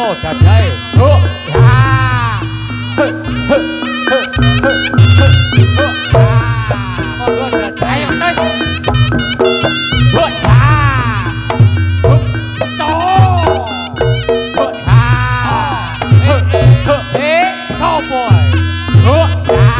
Yo dadai. Ho. Ha. Monggo dadai. Ayo terus. Ho. Ha. Ho. To. Ho. Ha. Sopo. Ho. Ha.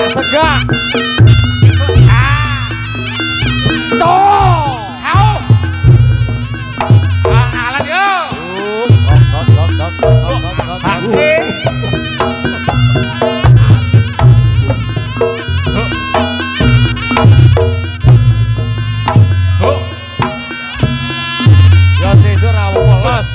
Segak. Alat yo. Ya sesuk ra welas.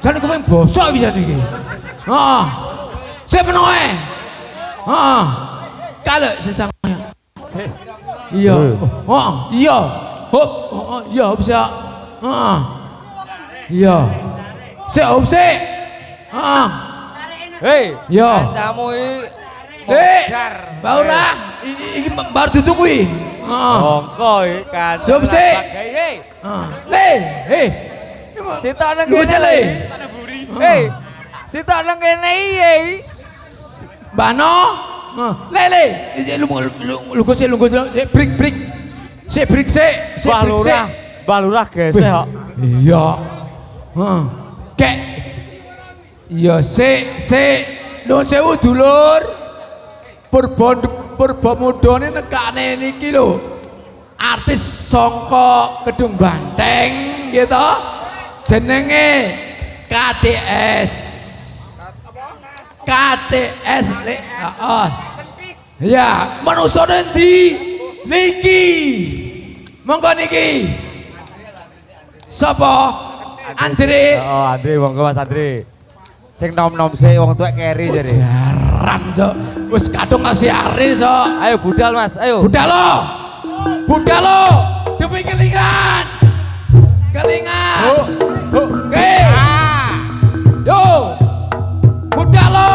Jane kowe basa bisa iki. Heeh. Sip penoe. Heeh. Kalek sesang. Iya. Heeh, iya. Hop, iya bisa. Heeh. Iya. Sik, hop sik. Heeh. Hei, iya. Kancamu iki Baura, iki bar dudu kuwi. Heeh. Mongko iki kanca. Hop sik. Heeh. Le, hei. Sitok nang kene. Hei. Sitok nang kene iki. Bano. Le. Lu break. Sik break sik. Balurah gesek kok. Iya. Heeh. Kek. Iya sik. Nuwun sewu dulur. Purba mudane nekane niki lho. Artis saka Kedung Banteng gitu. Jenenge KTS lek heeh. Ya, manusane ndi? Niki. Monggo niki. Sapa? Andre. Oh, Andre monggo Mas Andre. Sing nom-nom sik wong tuwek keri jare. Jaran sok. Wis kadung kasih ari sok. Ayo budal Mas, ayo. Budal lo. Demi kelingan. Oke. Yo. Budal lo.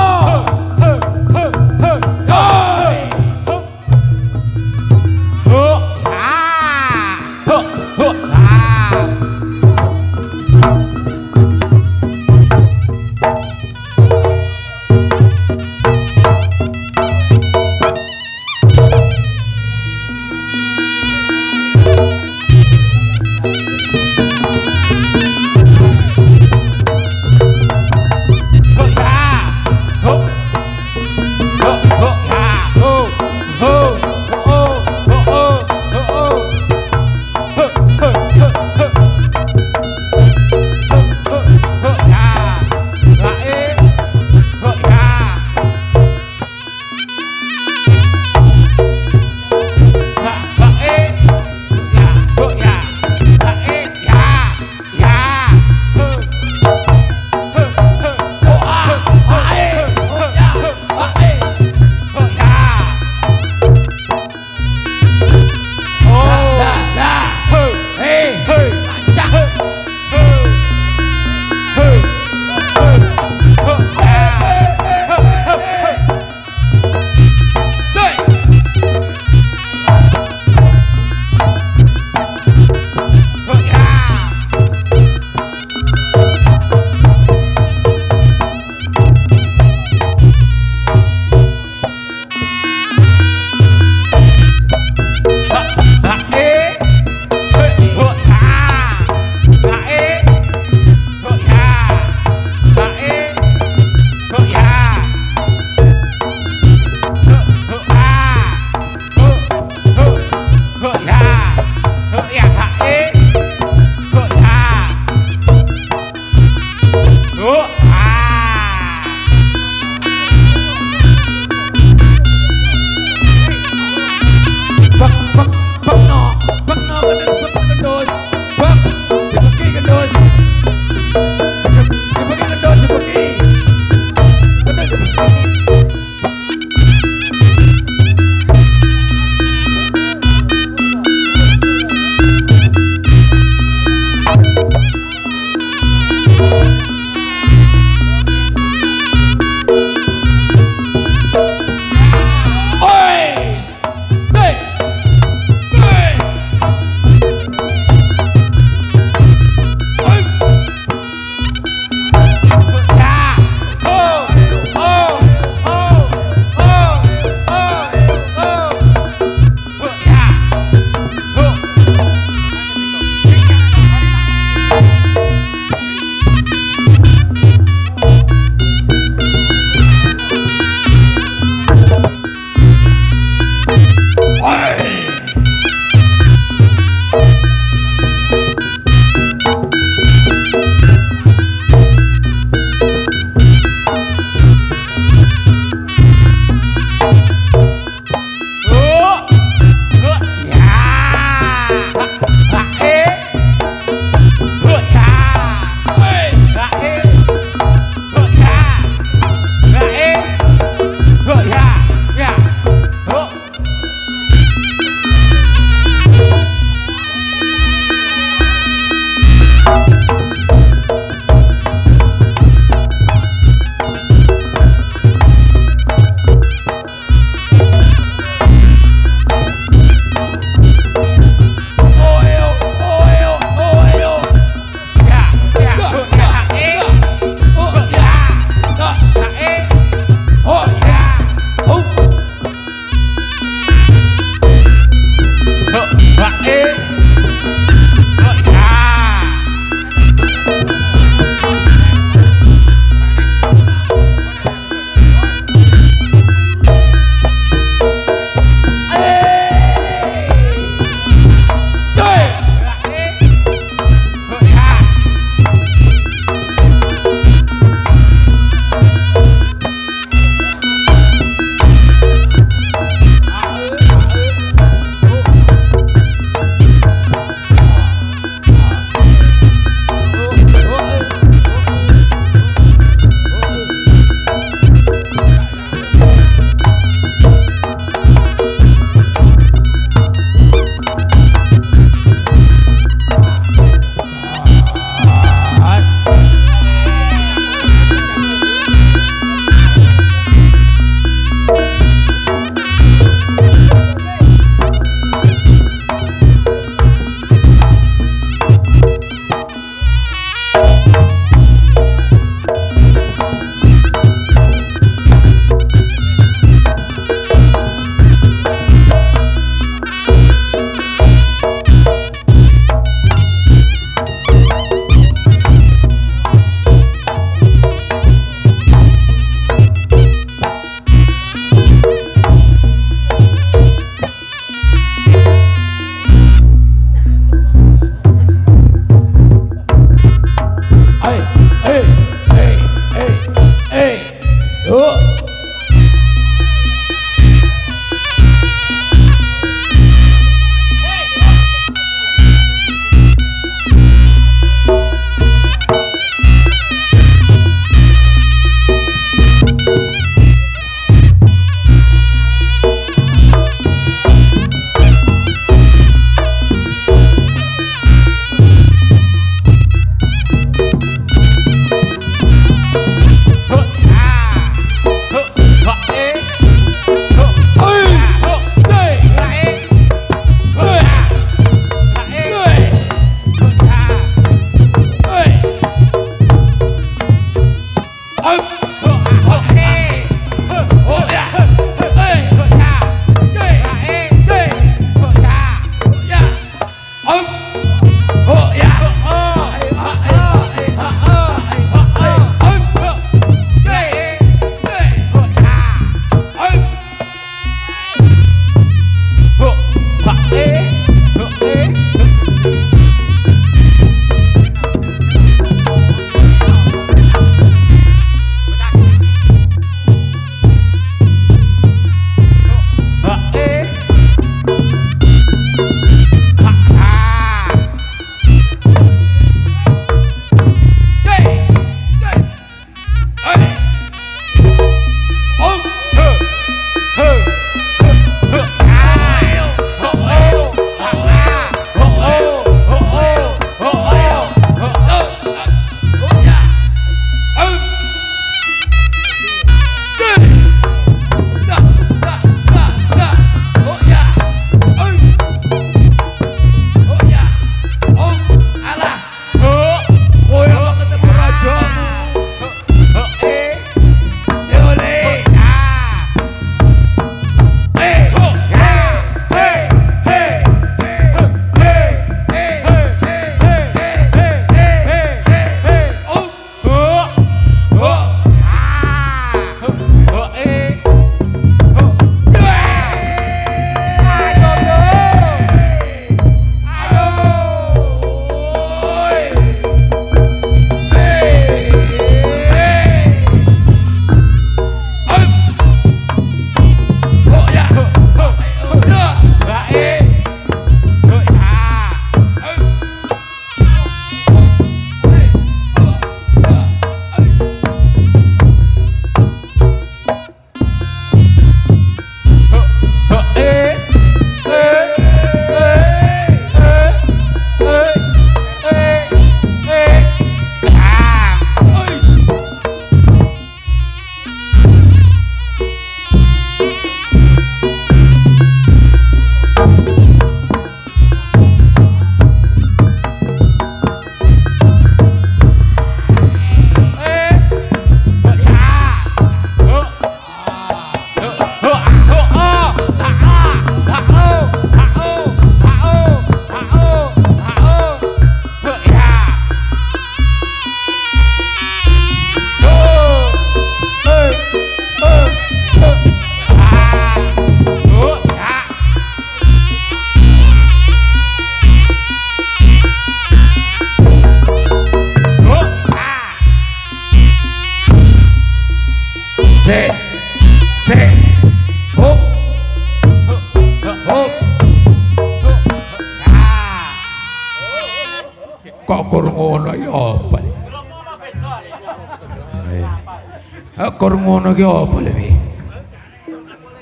ngono ki apa lho iki?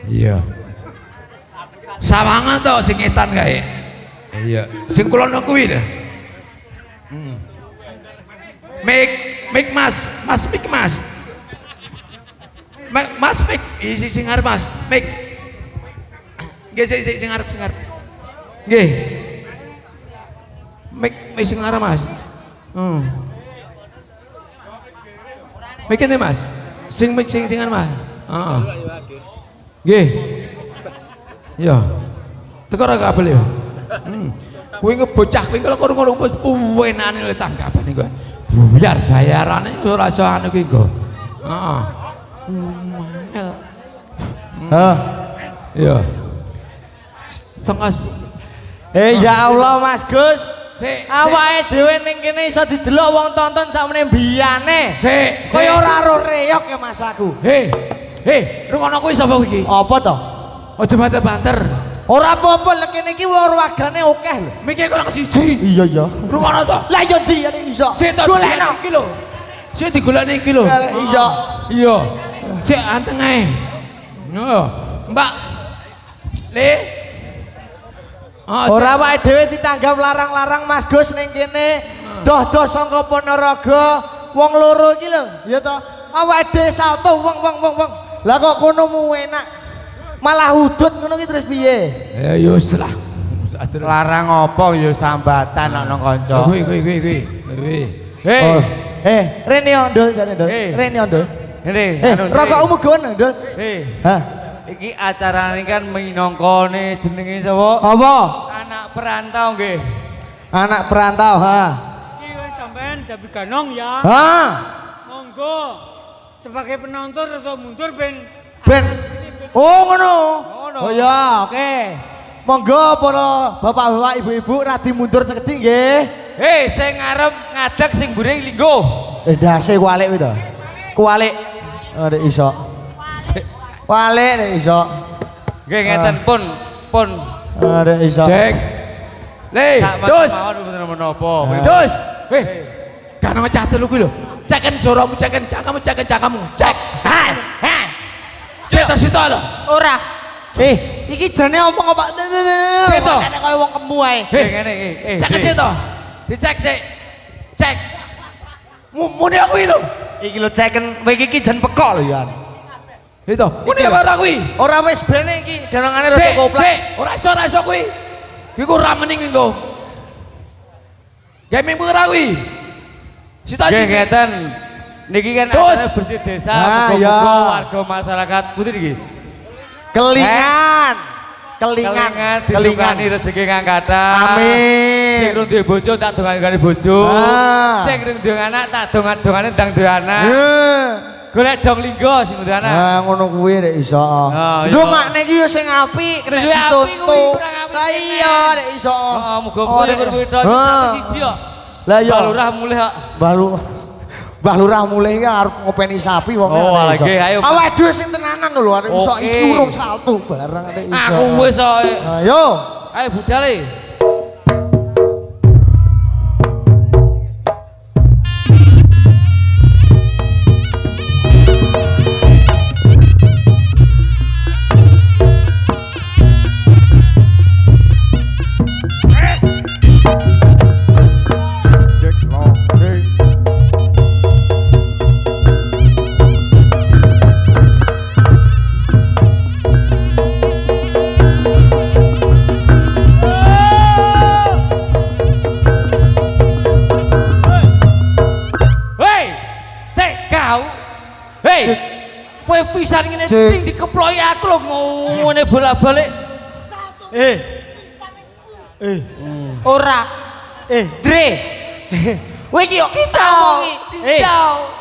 Iya. Sawangan to sing etan kae. Iya, sing kulon kuwi lho. Mik Mas, mik Mas. Mas mik, isi sing arep Mas. Mik. Nggih sing arep. Nggih. Mik sing arep Mas. Mik kene Mas. Sing arep Mas. Heeh. Nggih. Iya. Teko ora kabel ya. Kuwi ngebocah kuwi kalau ngono wis enane le tanggapan iku. Biar bayarane ora iso anu kuwi nggo. Heeh. Hah. Iya. Tengah. Ya Allah Mas Gus. Awake dhewe ning kene iso didelok wong tonton sakmene mbiyane. Kaya ora ro reyok ya Mas aku. Rungono kuwi sapa iki? Apa to? Aja banter-banter. Ora apa-apa lek kene iki wargane akeh lho. Mikir kurang siji. Iya. Rungono to. Lah yo ndi iso. Golekno iki lho. Sik digolekne iki lho. Iso. Iya. Sik anteng ae. Yo. Mbak. Le. Ora wae dhewe ditanggap larang-larang Mas Gus ning kene. Doh-doh saka Ponorogo wong loro iki lho. Ya to. Awake dhewe salto wong. Lah kok kono mu enak. Malah hudut ngono ki terus piye? Ya wis lah. Larang apa ya sambatan nang kanca. Kuwi. Rene Ondol jane Ndul. Rene Ondol. Rokokmu gon Ndul. Hah. Iki acarane kan minangkane jenenge sapa? Apa? Anak perantau nggih. Anak perantau, ha. Iki sampean Dabi Ganong ya. Ha. Monggo sebagai penonton atau mundur ben. Oh ngono. Oh ya, oke. Monggo para bapak-bapak, ibu-ibu radi mundur sekedhik nggih. Sing ngarep ngadeg sing mburi linggo. Dase kualik kuwi to. Kualik. Nek iso. Kualik nek iso. Nggih ngeten pun. Nek iso. Cek. Le, dus. Menapa? Dus. Kan ngecah telu kuwi lho. Ceken suaramu, ceken cakamu. Cek. Sito lho. Ora. Iki jane omong apa? Sito. Kaya wong kemu ae. Ngene iki. Cek sito. Dicek sik. Cek. Mune aku iki lho. Iki lho ceken kowe iki jan pekok lho ya. Itu. Mune apa ora kuwi? Ora wis brene iki ganangane rada koplak. Sik, ora iso kuwi. Kuwi ku ora mening nggo. Game ora kuwi. Sito iki ngeten. Niki kan acara bersih desa, muga-muga warga masyarakat putih iki. Kelingan disukani rezeki kang kathah. Amin. Sing rung duwe bojo tak dongane bojo. Sing rung duwe anak tak dongane ndang duwe anak. Golek dong linggo sing duwe anak. Ha ngono kuwi nek iso. Ndongakne iki yo sing apik, nek dicontoh. Lah iya nek iso. Heeh, muga-muga kuwi tok siji kok. Lah iya. Balurah mulih kok. Mbah Lurah mulai arep ngopeni sapi wong iso. Awake dhewe sing tenanan lho arep iso iki urung salto barang arep iso. Aku wis kok. Ayo. Ayo budale. Kowe pisan ngene ting dikeploki aku lho ngene bolak-balik. Ora. Dre. Kowe iki yo omongi.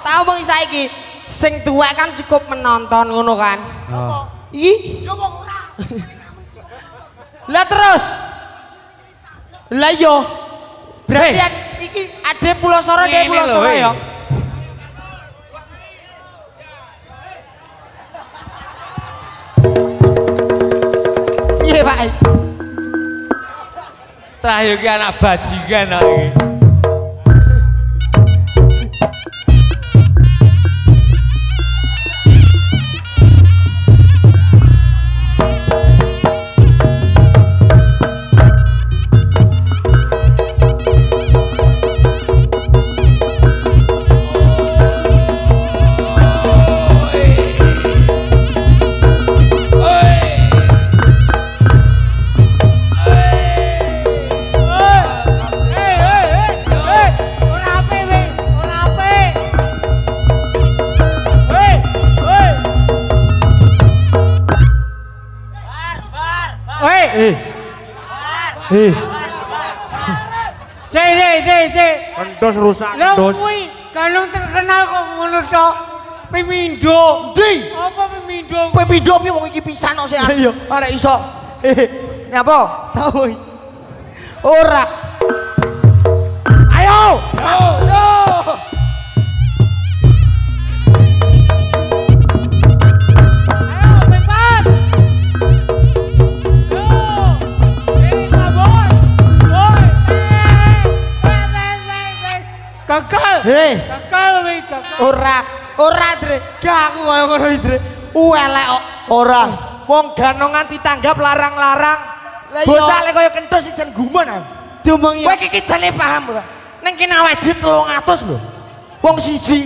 Tak omongi saiki. Sing tuwek kan cukup menonton ngono kan. Iki yo kok ora. Lah terus. Lah yo. Berarti iki ade Pulau Soro ya. Iya Pak. Terakhir ki anak bajingan iki. Woi. Cek. Endos rusak, Lah endos. kuwi kalung terkenal kok ngono tok. Pemindo. Ndi? Apa pemindo? Kowe pindho piye wong iki pisan kok sik. Iya. Arek iso. Nyapa? Tahu. Ora. Ayo. Yo. Ayo, Pepan. Yo. Kabon. Woi. Kakal. Hei. Kakal weh, kakal. Ora Dre, gak aku kaya ngono iki Dre. Elek kok. Ora. Wong ganongan ditanggap larang-larang. Bocah lek kaya kenthus ijen gumun ah. Diomongi. Kowe iki jane paham ora? Ning kene awake dhewe 300 lho. Wong siji.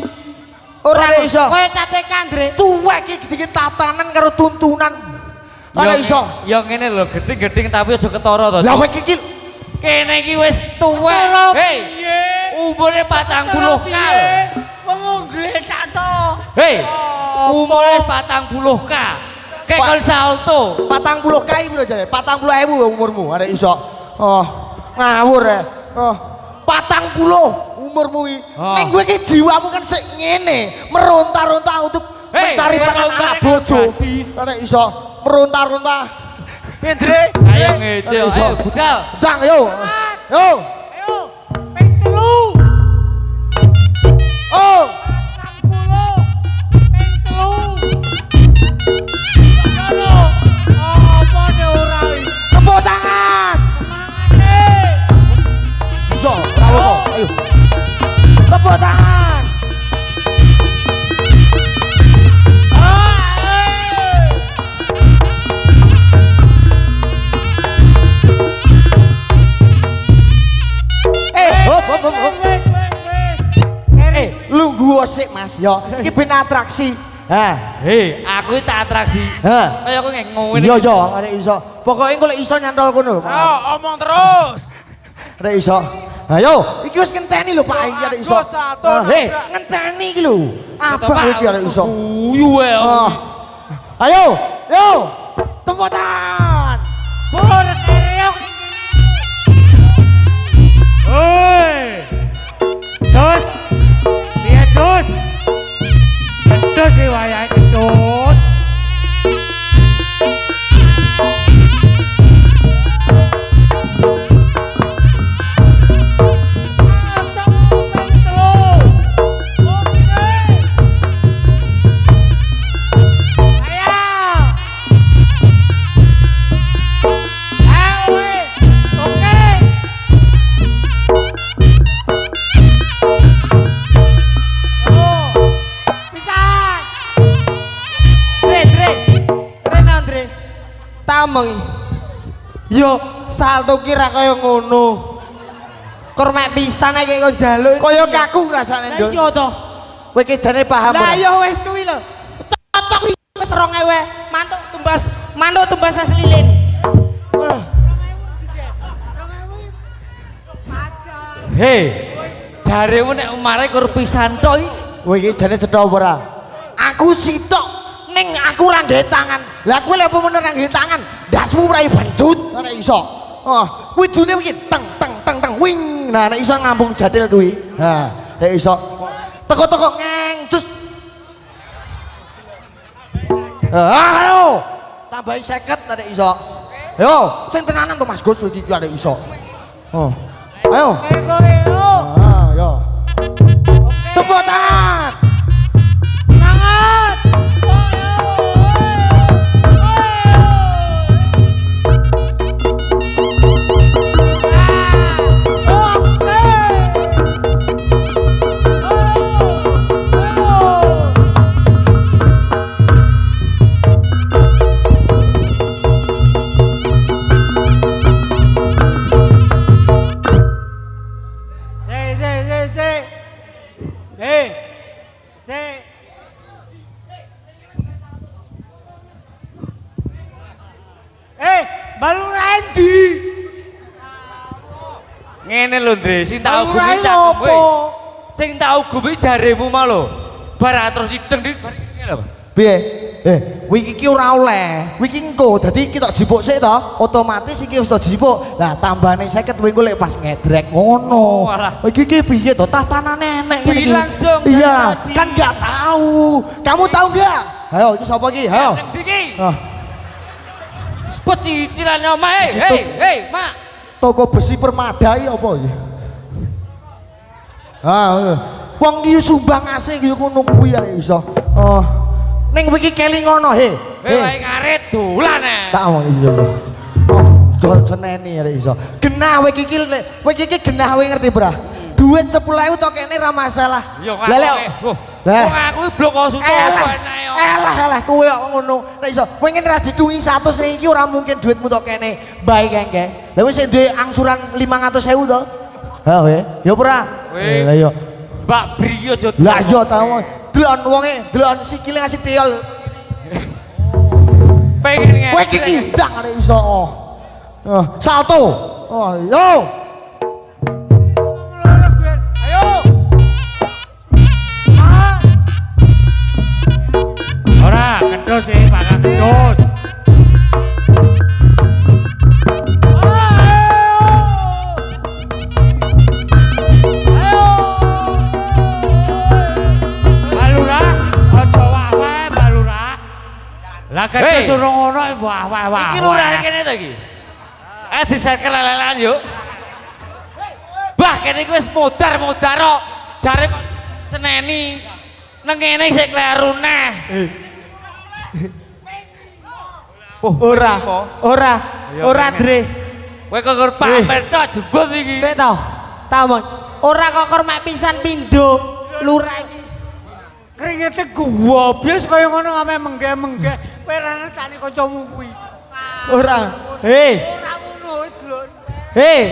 Ora iso. Kowe catekan, Dre. Tuwek iki dikit tatanan karo tuntunan. Ora iso. Ya ngene lho, geding-geding tapi aja ketara to. Lah kowe iki Kene iki wis tuwek. Hei. Umure 40 kal. Wong gletak to. Hei. Umure 40 k. Kayak kon salto. 40 kai piro jare? 40.000 umurmu arek iso. Oh, ngawur ya. Oh, 40 umurmu iki. Ning kowe iki jiwamu kan sik ngene, meronta-ronta untuk mencari panganan bojo. Arek iso meronta-ronta. Hendre, Ayo ngece, ayo budal. dang yo. Yo. Ayo. Ping 3. Oh, 40. Ping 3. Yo. Apa ne ora iki? tepuk tangan. Semangate. Iso, ora apa. Ayo. Tepuk tangan. Hop. Lungguh sik Mas, yo. Iki ben atraksi. Ha. Hei, aku tak atraksi. Ha. Kayak aku ngene. Iya yo, arek iso. Pokoke engko lek iso nyantol kono. Ayo, omong terus. Arek iso. Ayo, iki wis ngenteni lho Pak iki arek iso. Bagus, satu, Hei, nabrak. ngenteni iki lho. Apa iki arek iso? Guyu wae. Ah. Ayo, yo. Tepuk tangan. Bor kereok. Oi. Dos. Dia dos. Dos sih wayahe dos. Tameng. Yo, salto kira kaya ngono. Kor mek pisan iki kok njaluk. Kaya kaku rasane, Nduk. Iya to. Kowe iki jane paham. Lah ya wis kuwi lho. Cocok iki wis 2000. Mantuk tumbas asli lilin. Hei. Jaremu nek umare kur pisan tok iki. Kowe iki jane cetha apa ora? Aku sitok ning aku ora nggawe tangan. Lah kowe lek apa meneh ora nggawe tangan, ndasmu ora bancut. Ora iso. Oh, kuwi dune iki teng wing. Nah, nek iso ngambung jadil kuwi. Ha, nek iso. Teko-teko ngengcus. Ayo. Tambahi 50 nek iso. Yo, sing tenanan to Mas Gus iki nek iso. Oh. Ayo. Ah, yo. Tepuk tangan. Semangat. Balu rendi. Ngene lho, Ndre, sing tak ugumi cakep kowe. Sing tak ugumi jaremu mau lho. Bar terus ideng iki ngene lho. Piye? wiki iki ora oleh. Wiki engko dadi kita jipuk sik to, otomatis iki wis jipuk. Lah tambahane 50 kowe lek pas ngedrek ngono. Iki piye to tatanane enek iki. Bilang dong. Iya, kan enggak tahu. Kamu tahu enggak? Ayo, iki sapa iki? Ayo. Iki. Ah, Sepet cicilan omahe. Hei, Mak. toko besi permada iki apa iki? Wong iki sumbang asih iki ngono kuwi arek iso. Ning wiki keling ngono, he. Wae ngarit dolan e. Tak omong iya. Jol seneni arek iso. Genah wiki iki genah kowe ngerti, Bra? Duit 10.000 tok kene ra masalah. Lah lek wong aku blok konsulto enak yo. Elah kowe kok ngono. Nek iso kowe ngene ra didungi 100 ning iki ora mungkin duitmu tok kene. Bae kengke. Lah wis duwe angsuran 500.000 to. Ha we. Ya ora. Lah yo. Mbak Brio aja. Lah yo ta wong. Delon wonge, delon sikile ngasih teol. Pengen ngene. Kowe iki ndang arek iso. Salto. Yo. Ora, kedus sih, Pak kedus. Balura, aja wae Balura. Lah kedus urung ngono wah. Iki lurah kene to iki. Diset kelelelan yuk. Bah kene iki wis modar-modar kok. Jare kok seneni. Nang kene sik kleru neh. Ora Dre. Kowe kok pamer tok jebul iki. Sik to. Tamon. Ora kokor mek pisan pindho lurah iki. Kringete goblok kaya ngono ame mengge-mengge. Kowe ra ngesani kancamu kuwi. Ora. Hei. Ora ngono, Dron. Hei.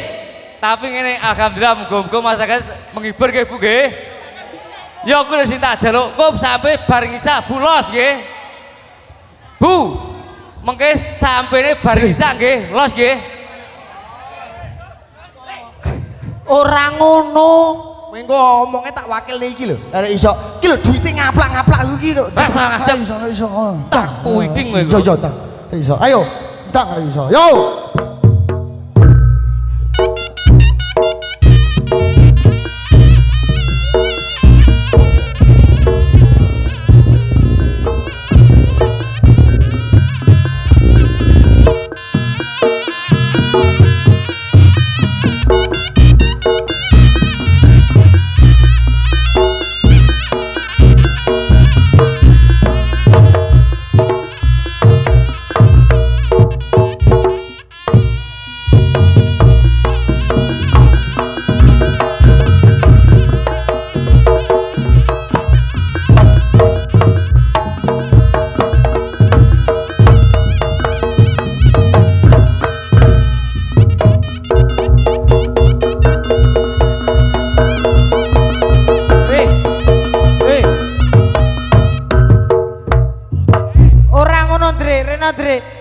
Tapi ngene alhamdulillah muga-muga masakan menghibur nggih Bu nggih. Ya aku lho sing tak jaluk kop sampe bareng isa bulos nggih. Bu. Mengke sampene bareng isa nggih, los nggih. Ora ngono. Kowe engko omongnya tak wakil iki lho. Arek iso. Iki lho duwite ngaplak-ngaplak iki lho. Rasa ngadeg iso. tak puiding kowe. Iso tak. Iso. Ayo. Tak iso. Yo.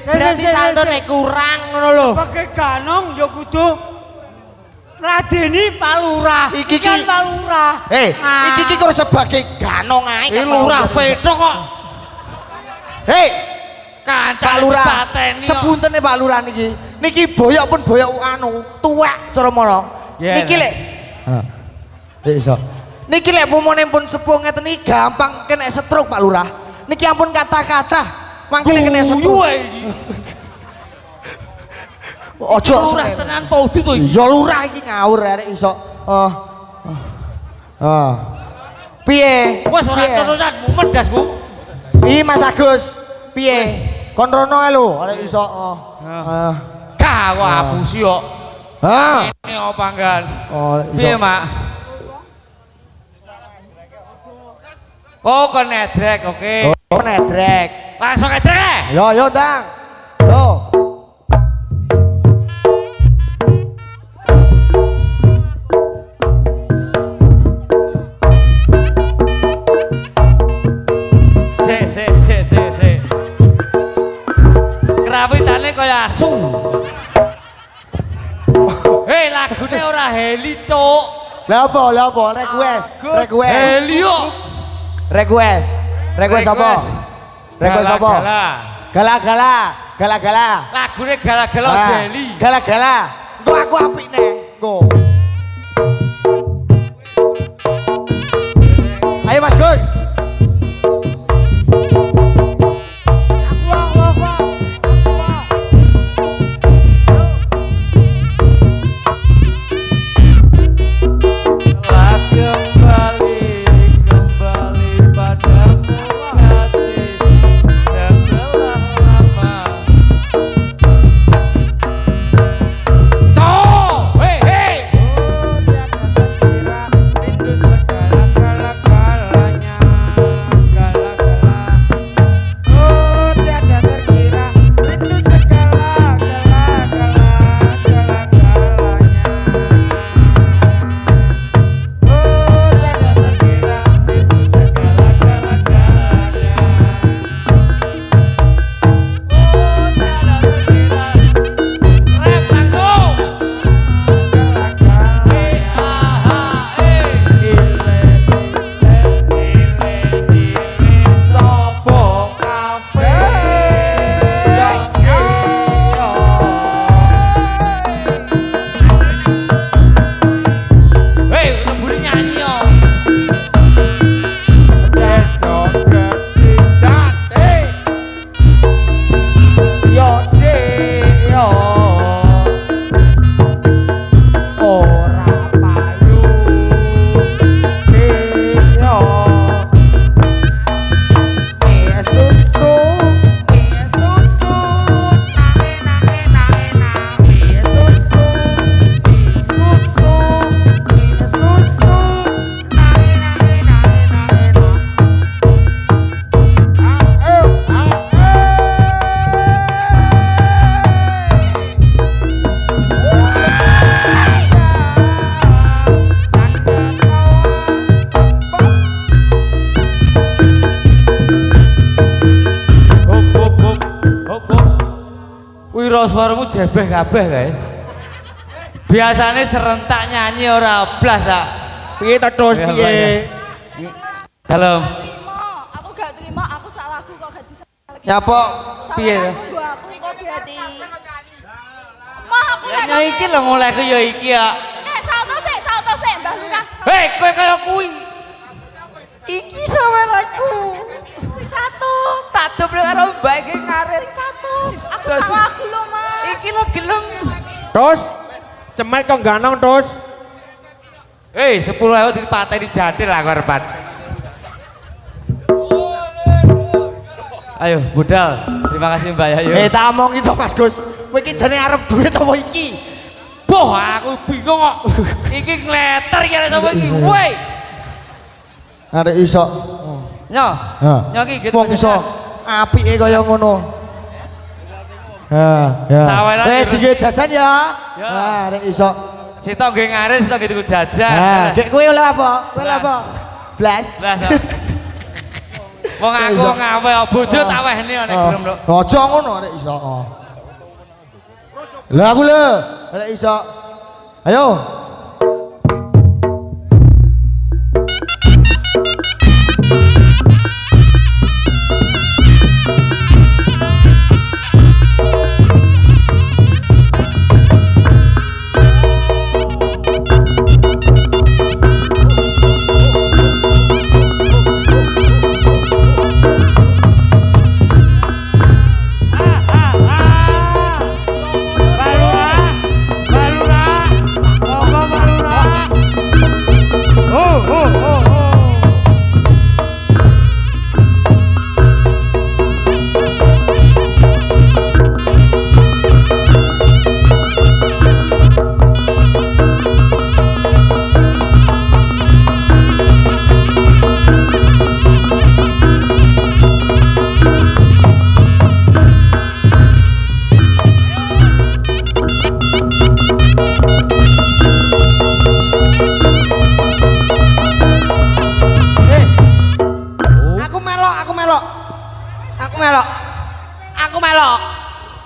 Berarti saltone kurang ngono lho. Pakai ganong ya kudu ladeni Pak Lurah. Iki kan Pak Lurah. Iki kok sebagai ganong ae kan Lurah petok kok. Hei, Pak Lurah. Pateni. Sepuntene Pak Lurah niki. Niki boyok pun boyok anu, tuwek cara mono. Niki lek. Iso. Niki lek pomone pun sepuh ngeten iki gampang kena stroke Pak Lurah. Niki ampun kata-kata mangkene kena stroke. Ojo Lurah tenan paudi to iki. Ya Lurah iki ngawur arek iso. Piye? Wes ora terusan mumet dasku. Ih Mas Agus, piye? Kon rono ae lho arek iso. Kah kok abusi kok. Hah? Ini apa kan? Iso. Piye, Mak? Oh, kon nedrek, oke. Oh, nedrek. Langsung nedrek. Yo, Dang. Yo. Se. Krawitane kaya asu. Hei, lagune ora heli, Cuk. Lah apa? Request. Heli kok. Request apa? Request apa? Gala-gala. Gala-gala. Lagune gala-gala Ah, jeli. Gala-gala. Engko aku apik nih. Engko. Ayo Mas Gus. Telah kembali padamu kasih setelah lama. Cok, hei hei. Rindu sekarang gala-galanya, gala-gala. Oh tiada terkira, rindu segala gala-gala, gala-galanya. Oh tiada terkira, rindu segala gala-galanya. Oh tiada terkira. Rap langsung. Wiro suaramu jebeh kabeh kae. Biasane serentak nyanyi ora blas ah. Piye to Dos piye? Halo. Aku gak terima, aku salah aku kok gak bisa lagi. Nyapa? Piye to? Aku kok berarti. Mah aku Ya nyanyi iki lho mulaiku ya iki ya. salto sik, Mbah Lurah. Hei, kowe kaya kuwi. Iki saweranku. Sing 100. 1 karo Mbak iki ngarit. Sing 100. Aku salah aku lho, Mas. Iki lho gelem. Tos, cemet kok ganong tos. Hei, 10.000 dipateni jadil aku arepan. Ayo, budal. Terima kasih Mbak Yayu. Tak omong itu Mas Gus. Kowe iki jane arep duit apa iki? Boh, aku bingung kok. Iki ngleter kira sapa iki? Woi. Arek iso. Nyo. Ha. Nyo iki gitu. Wong iso apike kaya ngono. Ha, ya. Saweran Dige jajan ya. Ya. Ha, arek iso. Sitok nggih ngarit, sitok nggih tuku jajan. Ha, dek kowe oleh apa? Kowe oleh apa? Blas. Lah. Wong aku ngawe bojo tak wehne nek gelem lho. Aja ngono arek iso. Lah aku lho, arek iso. Ayo.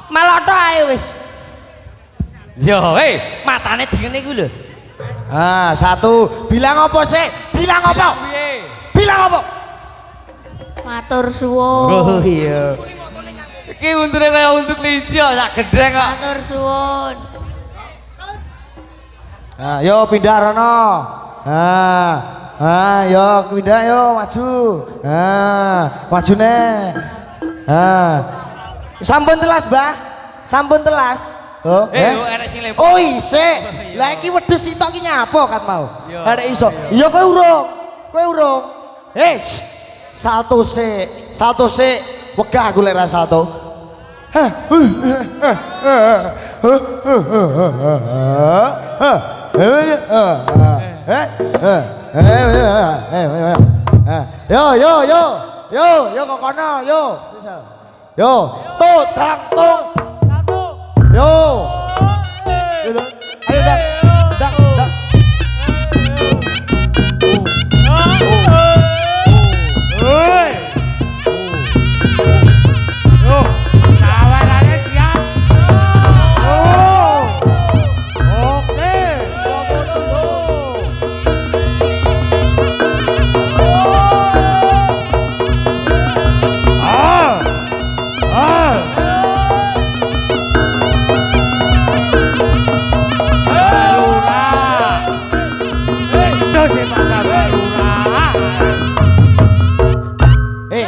Melok tok ae wis. Yo, hei, matane dingene iku lho. Ah, 1. Bilang apa sih? Bilang apa? Piye? Bilang apa? Matur suwun. Oh iya. Iki untune kaya untuk linci kok sak gedeng kok. Matur suwun. Nah, yo pindah rono. Yo pindah yo maju. Maju nih. Sampun telas, Mbah. Sampun telas. Oh, enek sing lepo. Oh, isik. Lah iki wedhus sitok ki nyapa kat mau? Arek iso. Iya kowe urung. Kowe urung. Salto sik. Salto sik. Wegah aku lek ra salto. Yo kok kono, yo. Yo, tuh, dang, tuh. Yo. Ayo dang. Tawarannya siap. Oke.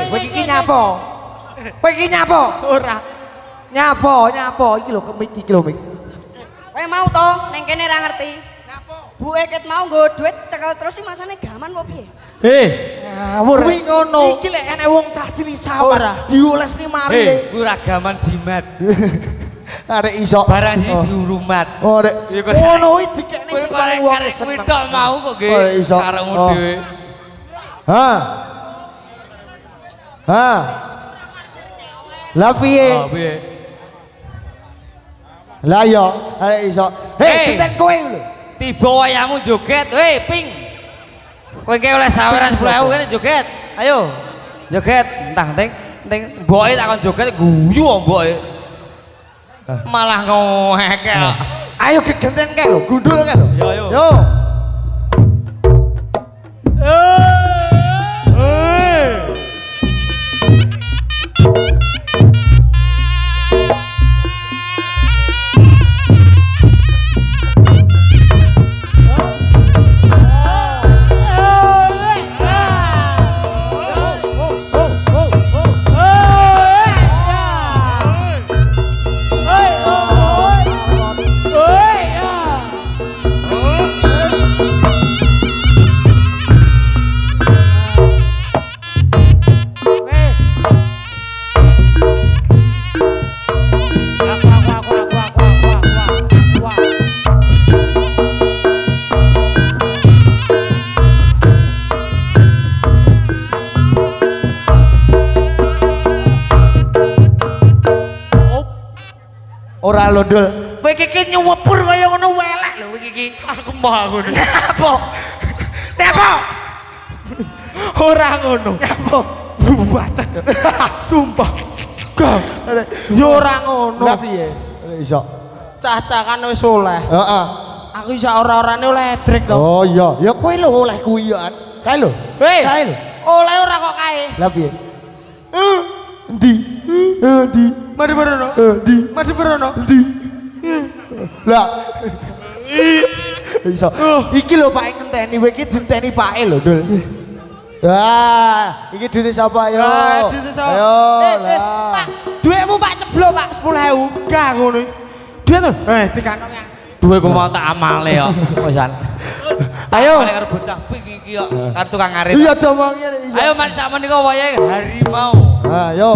Kowe iki nyapa? Kowe iki nyapa? Ora. Nyapa iki lho kemik iki lho mik. Kowe mau to ning kene ra ngerti. Bu Eket mau nggo duit cekel terus sih masane gaman apa piye? Ngawur. Kuwi ngono. Iki lek enek wong cah cilik sawah diolesni mari le. Kuwi ragaman jimat. Arek iso. Barang sing diurumat. Oh, rek. Ngono kuwi dikekne Kuwi sing paling wong kuwi tok mau kok nggih. iso. Karemu dhewe. Lah piye? Oh, piye? Lah yo, arek iso. Genten kowe lho. Tiba wayahmu joget. Ping. Kowe iki oleh saweran 10.000 kene joget. Ayo. Joget. Entah ting mboke takon joget guyu mboke. Malah ngoek kok. Ayo gegenten kae lho, gundul kae lho. Yo. Yo. Ora londol. Kowe iki nyuwepur kaya ngono welek lho kowe iki. Aku mah ngono. Apa? Tepo. Ora ngono. Apa? Baca. Sumpah. Gak. Yo ora ngono. Lah piye? Iso. Cah-cah kan wis oleh. Heeh. Aku iso ora-orane oleh drek to. Oh iya, ya kowe lho oleh kuwi ya. Kae lho. Kae lho. Oleh ora kok kae. Lah piye? Endi? Endi? Mari berono. Endi? Mari berono. Endi? Lah. Iso. Iki lho Pak ngenteni, kowe iki dinteni Pake lho, Dul. Wah, iki duit sapa yo? Duit sapa? Ayo. Pak, duitmu Pak ceblok Pak 10.000. Gak ngono. Duit to. Dikanong ya. Duwe ku mau tak amale yo. Kosan. Ayo. Amale karo bocah pik iki yo. Karo tukang ngarit. Iya domongi iso. Ayo mari sak menika wayahe harimau. Ayo.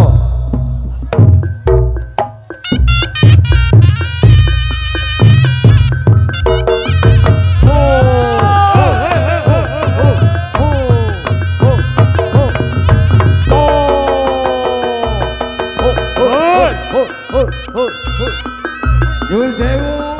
Nyuwun sewu.